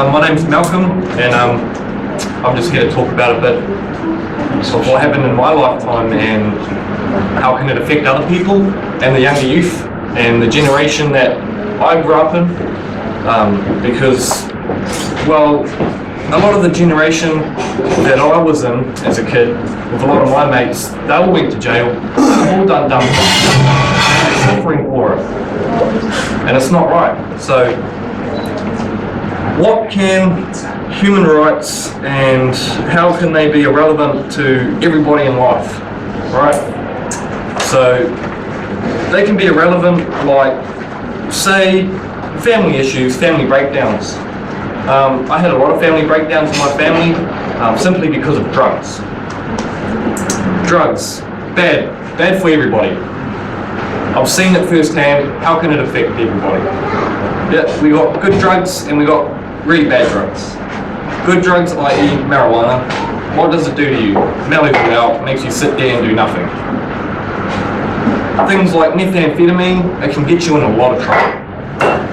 My name's Malcolm, and I'm just here to talk about a bit of what happened in my lifetime and how can it affect other people and the younger youth and the generation that I grew up in. Because, well, a lot of the generation that I was in as a kid, with a lot of my mates, they all went to jail, all done dumb things, suffering for it, and it's not right. So, what can human rights and how can they be irrelevant to everybody in life, right? So, they can be irrelevant, like, say, family issues, family breakdowns. I had a lot of family breakdowns in my family simply because of drugs. Drugs, bad for everybody. I've seen it firsthand. How can it affect everybody? Yeah, we got good drugs and we got really bad drugs. Good drugs, i.e. marijuana, what does it do to you? Mellows you out, makes you sit there and do nothing. Things like methamphetamine, it can get you in a lot of trouble.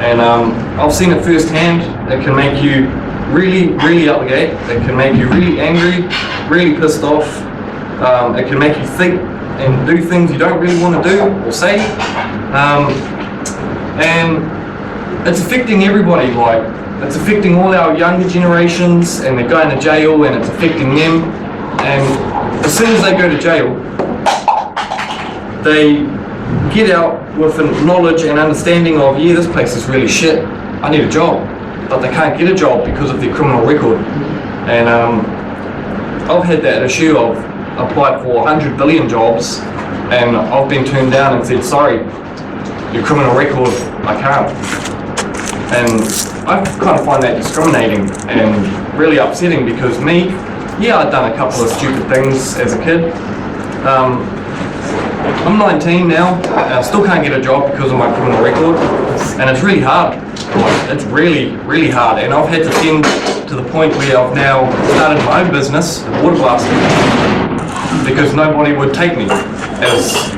And I've seen it firsthand. It can make you really up the gate. It can make you really angry, really pissed off. It can make you think and do things you don't really want to do or say. And it's affecting everybody. Like, it's affecting all our younger generations, and they're going to jail, and it's affecting them. And as soon as they go to jail, they get out with the knowledge and understanding of, yeah, this place is really shit, I need a job. But they can't get a job because of their criminal record. And I've had that issue. I've applied for 100 billion jobs and I've been turned down and said, sorry, your criminal record, I can't. And I kind of find that discriminating and really upsetting, because me, yeah, I've done a couple of stupid things as a kid. I'm 19 now, and I still can't get a job because of my criminal record, and it's really hard. It's really hard, and I've had to tend to the point where I've now started my own business, water blasting, because nobody would take me as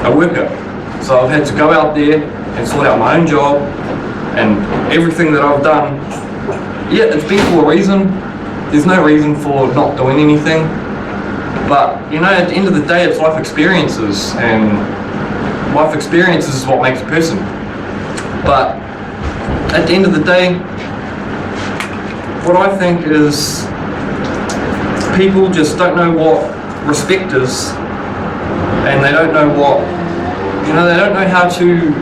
a worker. So I've had to go out there and sort out my own job, and everything that I've done, yeah, it's been for a reason. There's no reason for not doing anything. But, you know, at the end of the day, it's life experiences, and life experiences is what makes a person. But at the end of the day, what I think is people just don't know what respect is, and they don't know what, you know, they don't know how to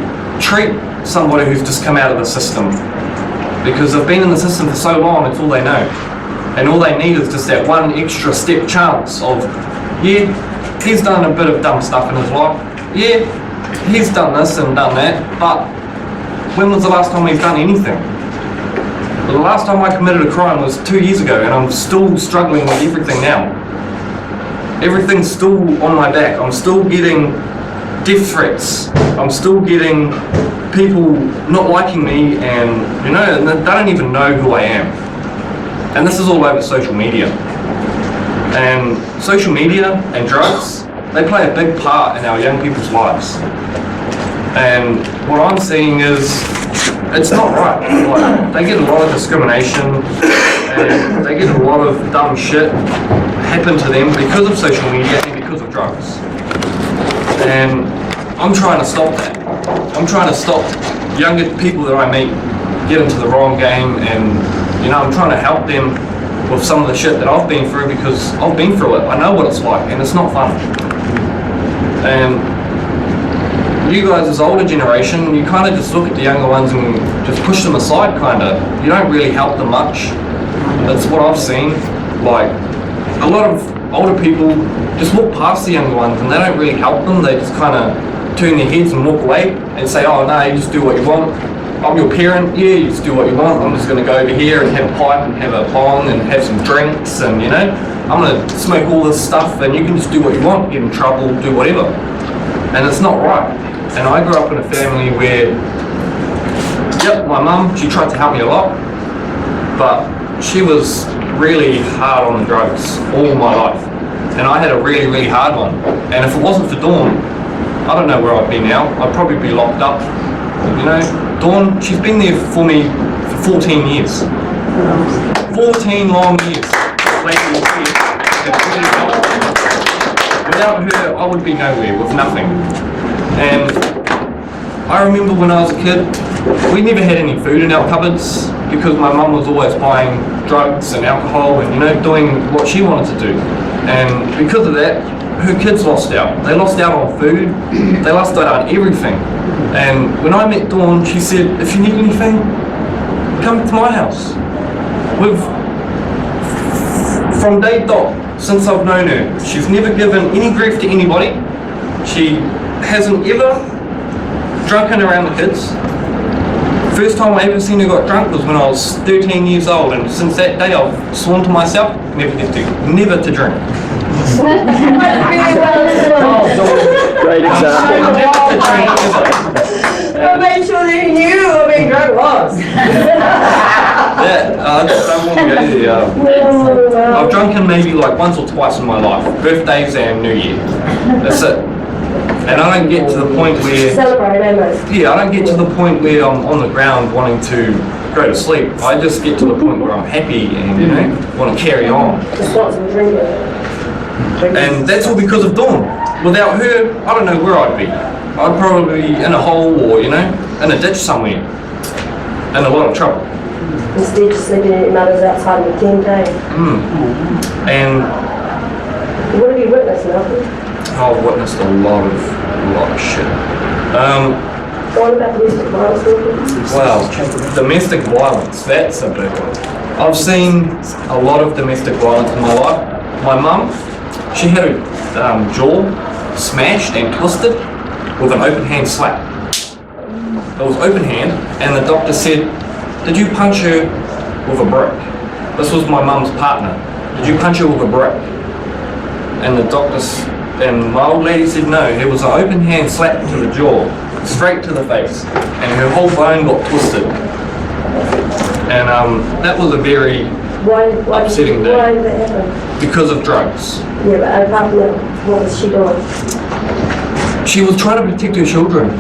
treat somebody who's just come out of the system, because they've been in the system for so long, it's all they know. And all they need is just that one extra step chance of, yeah, he's done a bit of dumb stuff in his life. Yeah, he's done this and done that, but when was the last time he's done anything? The last time I committed a crime was 2 years ago, and I'm still struggling with everything now. Everything's still on my back. I'm still getting death threats. I'm still getting people not liking me, and, you know, they don't even know who I am. And this is all over social media. And social media and drugs, they play a big part in our young people's lives. And what I'm seeing is, it's not right. Like, they get a lot of discrimination, and they get a lot of dumb shit happen to them because of social media and because of drugs. And I'm trying to stop that. I'm trying to stop younger people that I meet get into the wrong game, and, you know, I'm trying to help them with some of the shit that I've been through, because I've been through it. I know what it's like, and it's not fun. And you guys as older generation, you kind of just look at the younger ones and just push them aside, kind of. You don't really help them much. That's what I've seen. Like, a lot of older people just walk past the younger ones and they don't really help them. They just kind of turn their heads and walk away and say, oh no, you just do what you want. I'm your parent, yeah, you just do what you want. I'm just going to go over here and have a pipe and have a bong and have some drinks, and, you know, I'm going to smoke all this stuff, and you can just do what you want, get in trouble, do whatever. And it's not right. And I grew up in a family where, yep, my mum, she tried to help me a lot, but she was really hard on the drugs all my life. And I had a really hard one. And if it wasn't for Dawn, I don't know where I'd be now. I'd probably be locked up. You know, Dawn, she's been there for me for 14 years. 14 long years. Without her, I would be nowhere, with nothing. And I remember when I was a kid, we never had any food in our cupboards because my mum was always buying drugs and alcohol and, you know, doing what she wanted to do. And because of that, her kids lost out. They lost out on food, they lost out on everything. And when I met Dawn, she said, if you need anything, come to my house. From day dot, since I've known her, she's never given any grief to anybody. She hasn't ever drunken around the kids. First time I ever seen her got drunk was when I was 13 years old, and since that day I've sworn to myself never to drink. Great example. Never to drink. I made sure that you knew what being drunk was. I just don't want to go there. I've drunken maybe like once or twice in my life, birthdays and New Year. That's it. And I don't get to the point where... Celebrate, almost. Yeah, I don't get to the point where I'm on the ground wanting to go to sleep. I just get to the point where I'm happy and, you know, want to carry on. Just want some drinking. And that's all because of Dawn. Without her, I don't know where I'd be. I'd probably be in a hole or, you know, in a ditch somewhere. In a lot of trouble. Instead, just sleeping in your mother's outside in the tent, And what have you witnessed, Malcolm? I've witnessed a lot of shit. What about domestic violence? Well, domestic violence, that's a big one. I've seen a lot of domestic violence in my life. My mum, she had her jaw smashed and twisted with an open hand slap. It was open hand, and the doctor said, did you punch her with a brick? This was my mum's partner. Did you punch her with a brick? And the doctors, and my old lady said no, it was an open hand slap to the jaw, straight to the face, and her whole bone got twisted. And that was a very upsetting day. Why did that happen? Because of drugs. Yeah, but apart from that, what was she doing? She was trying to protect her children.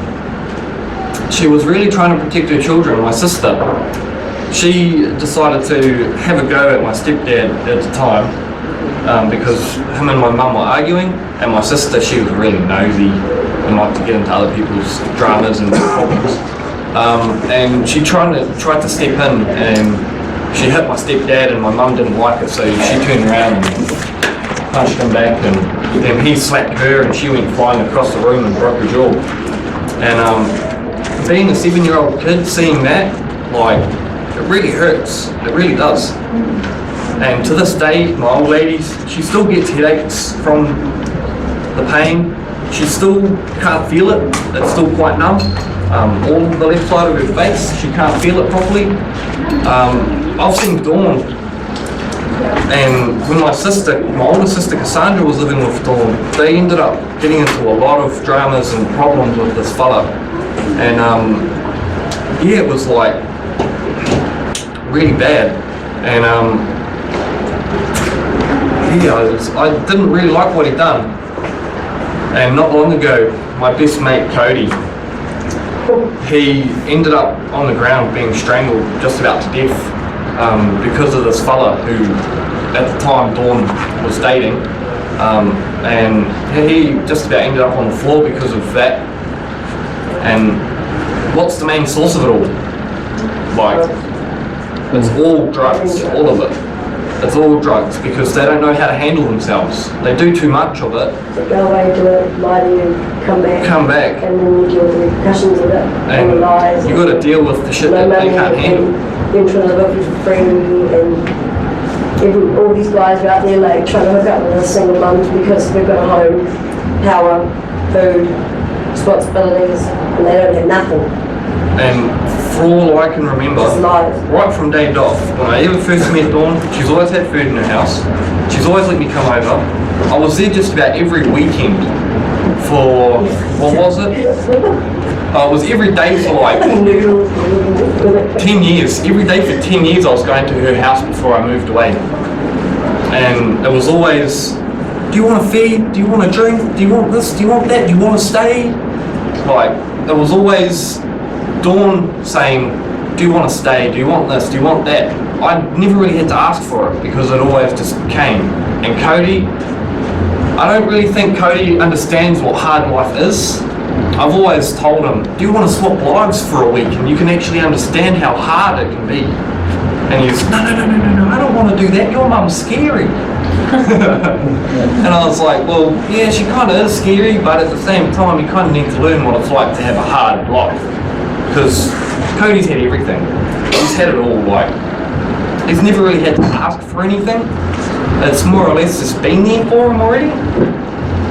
She was really trying to protect her children, my sister. She decided to have a go at my stepdad at the time because him and my mum were arguing, and my sister, she was really nosy and liked to get into other people's dramas and problems. And she tried to step in, and she hit my stepdad, and my mum didn't like it, so she turned around and punched him back, and then he slapped her, and she went flying across the room and broke her jaw. And being a 7-year-old kid, seeing that, like, it really hurts. It really does. And to this day, my old lady, she still gets headaches from the pain. She still can't feel it. It's still quite numb. All the left side of her face, she can't feel it properly. I've seen Dawn, and when my older sister Cassandra was living with Dawn, they ended up getting into a lot of dramas and problems with this fella. And yeah, it was like really bad. And yeah, I didn't really like what he'd done. And not long ago, my best mate Cody, he ended up on the ground being strangled just about to death because of this fella who at the time Dawn was dating, and he just about ended up on the floor because of that. And what's the main source of it all? Like, it's all drugs, all of it. It's all drugs because they don't know how to handle themselves. They do too much of it. So go away, do it, lie to you, come back. And then you deal with the repercussions of it, and the lies. You got to deal with the shit that they can't handle. Then trying to live for free, and all these guys are out there like trying to hook up with us single mums because we've got a home, power, food, responsibilities, and they don't have nothing. And for all I can remember, right from day dot, when I ever first met Dawn, she's always had food in her house. She's always let me come over. I was there just about every weekend for, what was it? It was every day for like 10 years. Every day for 10 years I was going to her house before I moved away. And it was always, do you want to feed? Do you want to drink? Do you want this? Do you want that? Do you want to stay? Like, it was always Dawn saying, do you want to stay? Do you want this? Do you want that? I never really had to ask for it because it always just came. And Cody, I don't really think Cody understands what hard life is. I've always told him, do you want to swap lives for a week and you can actually understand how hard it can be? And he's, no, I don't want to do that. Your mum's scary. And I was like, well, yeah, she kind of is scary, but at the same time, you kind of need to learn what it's like to have a hard life. Because Cody's had everything. He's had it all, like, he's never really had to ask for anything. It's more or less just been there for him already.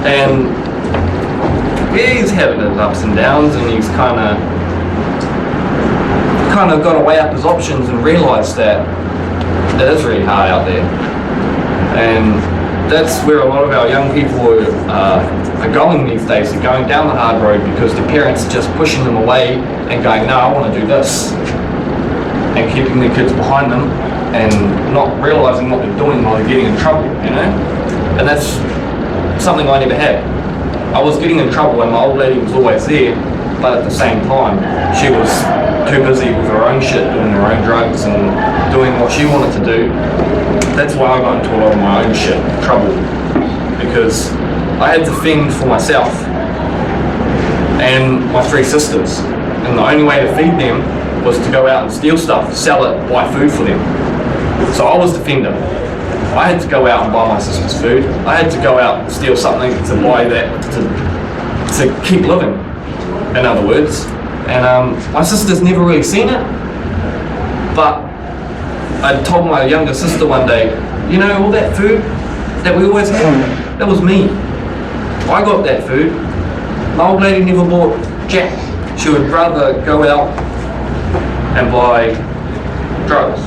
And yeah, he's having his ups and downs, and he's kind of got to weigh up his options and realise that it is really hard out there. And that's where a lot of our young people are going these days. They're going down the hard road because their parents are just pushing them away and going, no, I want to do this, and keeping their kids behind them and not realising what they're doing while they're getting in trouble, you know? And that's something I never had. I was getting in trouble and my old lady was always there, but at the same time, she was too busy with her own shit, doing her own drugs and doing what she wanted to do. That's why I got into a lot of my own shit, trouble, because I had to fend for myself and my 3 sisters, and the only way to feed them was to go out and steal stuff, sell it, buy food for them. So I was the fender. I had to go out and buy my sister's food. I had to go out and steal something to buy that, to keep living, in other words. And my sister's never really seen it, but I told my younger sister one day, you know, all that food that we always had, that was me. I got that food. My old lady never bought jack. She would rather go out and buy drugs.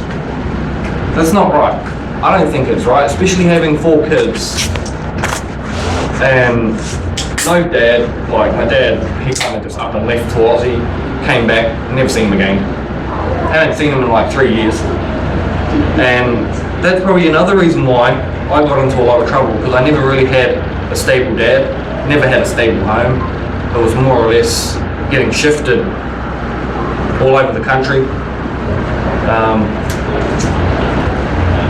That's not right. I don't think it's right, especially having 4 kids and no dad. Like my dad, he kind of just up and left to Aussie, came back, never seen him again. Haven't seen him in like 3 years. And that's probably another reason why I got into a lot of trouble, because I never really had a stable dad, never had a stable home. It was more or less getting shifted all over the country.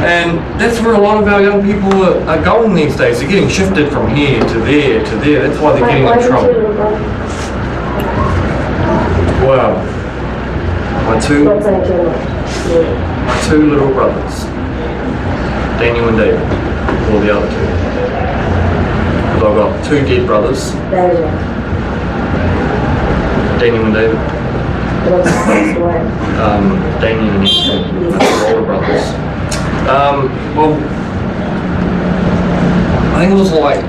And that's where a lot of our young people are going these days. They're getting shifted from here to there to there. That's why they're getting in trouble. Wow. My two little brothers, Daniel and David, or the other 2. Because I've got 2 dead brothers, Daniel and David. Daniel and Ethan, my 2 older brothers. Well, I think it was like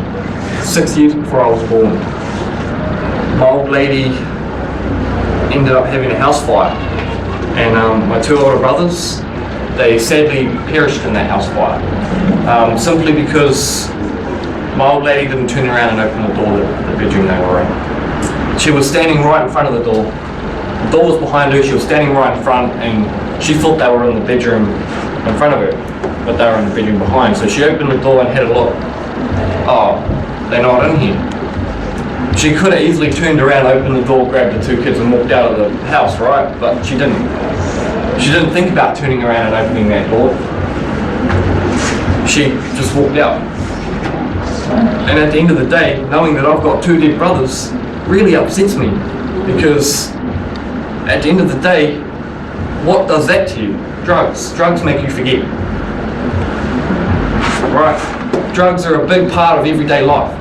6 years before I was born. My old lady ended up having a house fire, and my 2 older brothers, they sadly perished in that house fire, simply because my old lady didn't turn around and open the door to the bedroom they were in. She was standing right in front of the door. The door was behind her, she was standing right in front, and she thought they were in the bedroom in front of her, but they were in the bedroom behind. So she opened the door and had a look. Oh, they're not in here. She could have easily turned around, opened the door, grabbed the 2 kids and walked out of the house, right? But she didn't. She didn't think about turning around and opening that door. She just walked out. And at the end of the day, knowing that I've got 2 dead brothers really upsets me, because at the end of the day, what does that to you? Drugs. Drugs make you forget. Right? Drugs are a big part of everyday life.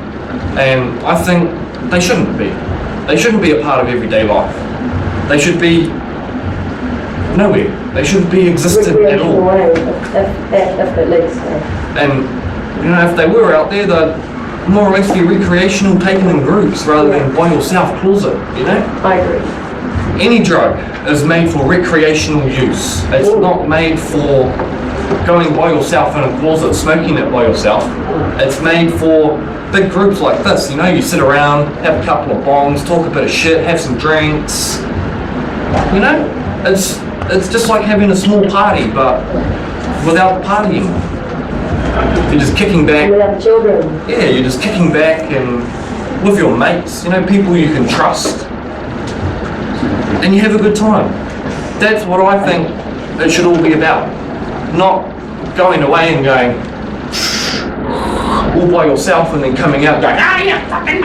And I think they shouldn't be. They shouldn't be a part of everyday life. They should be nowhere. They shouldn't be existent at all. If it leads there. And, you know, if they were out there, they'd more or less be recreational, taken in groups rather than by yourself closet, you know? I agree. Any drug is made for recreational use. It's not made for going by yourself in a closet, smoking it by yourself. It's made for big groups like this, you know, you sit around, have a couple of bongs, talk a bit of shit, have some drinks. You know, it's just like having a small party, but without partying. You're just kicking back. Without the children. Yeah, you're just kicking back and with your mates, you know, people you can trust. And you have a good time. That's what I think it should all be about. Not going away and going all by yourself and then coming out going, ah, yeah, fucking.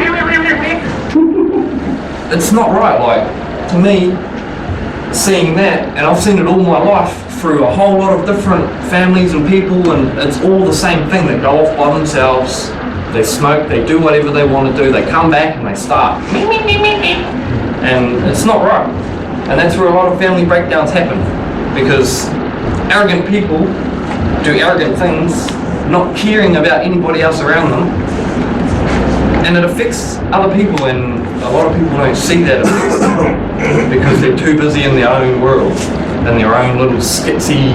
It's not right. Like, to me, seeing that, and I've seen it all my life through a whole lot of different families and people, and it's all the same thing. They go off by themselves, they smoke, they do whatever they want to do, they come back and they start. And it's not right. And that's where a lot of family breakdowns happen. Because arrogant people do arrogant things, not caring about anybody else around them. And it affects other people, and a lot of people don't see that because they're too busy in their own world, in their own little skitsy,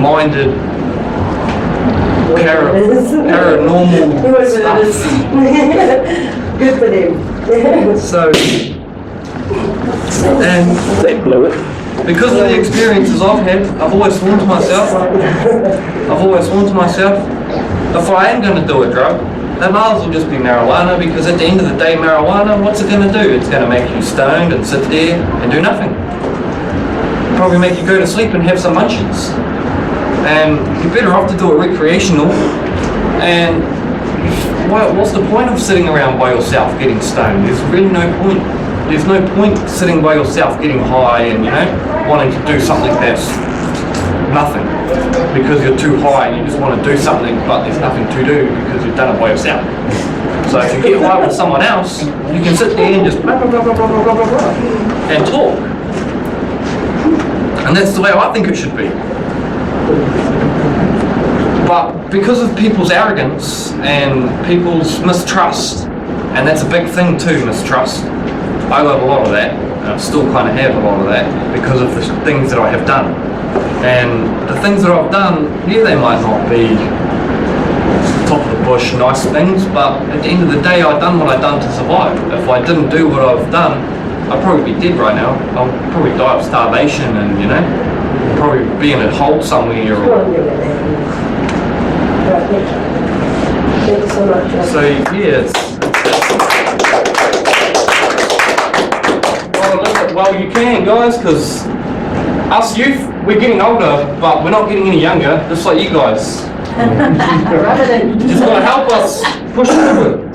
minded, paranormal stuff. Good for them. So, and They blew it. because of the experiences I've had, I've always sworn to myself, if I am going to do a drug, it might as well just be marijuana, because at the end of the day, marijuana, what's it going to do? It's going to make you stoned and sit there and do nothing. Probably make you go to sleep and have some munchies. And you're better off to do it recreational. And what's the point of sitting around by yourself getting stoned? There's really no point. There's no point sitting by yourself getting high and, you know, wanting to do something that's nothing because you're too high and you just want to do something, but there's nothing to do because you've done it by yourself. So if you get high with someone else, you can sit there and just blah, blah, blah, blah, blah, blah, blah, blah, and talk. And that's the way I think it should be. But because of people's arrogance and people's mistrust, and that's a big thing too, mistrust. I have a lot of that, and I still kind of have a lot of that because of the things that I have done. And the things that I've done, yeah, they might not be top of the bush, nice things, but at the end of the day, I've done what I've done to survive. If I didn't do what I've done, I'd probably be dead right now. I'll probably die of starvation and, you know, probably be in a hole somewhere. Thank you so much. So, yeah, well, you can, guys, because us youth, we're getting older, but we're not getting any younger, just like you guys. Just got to help us push forward.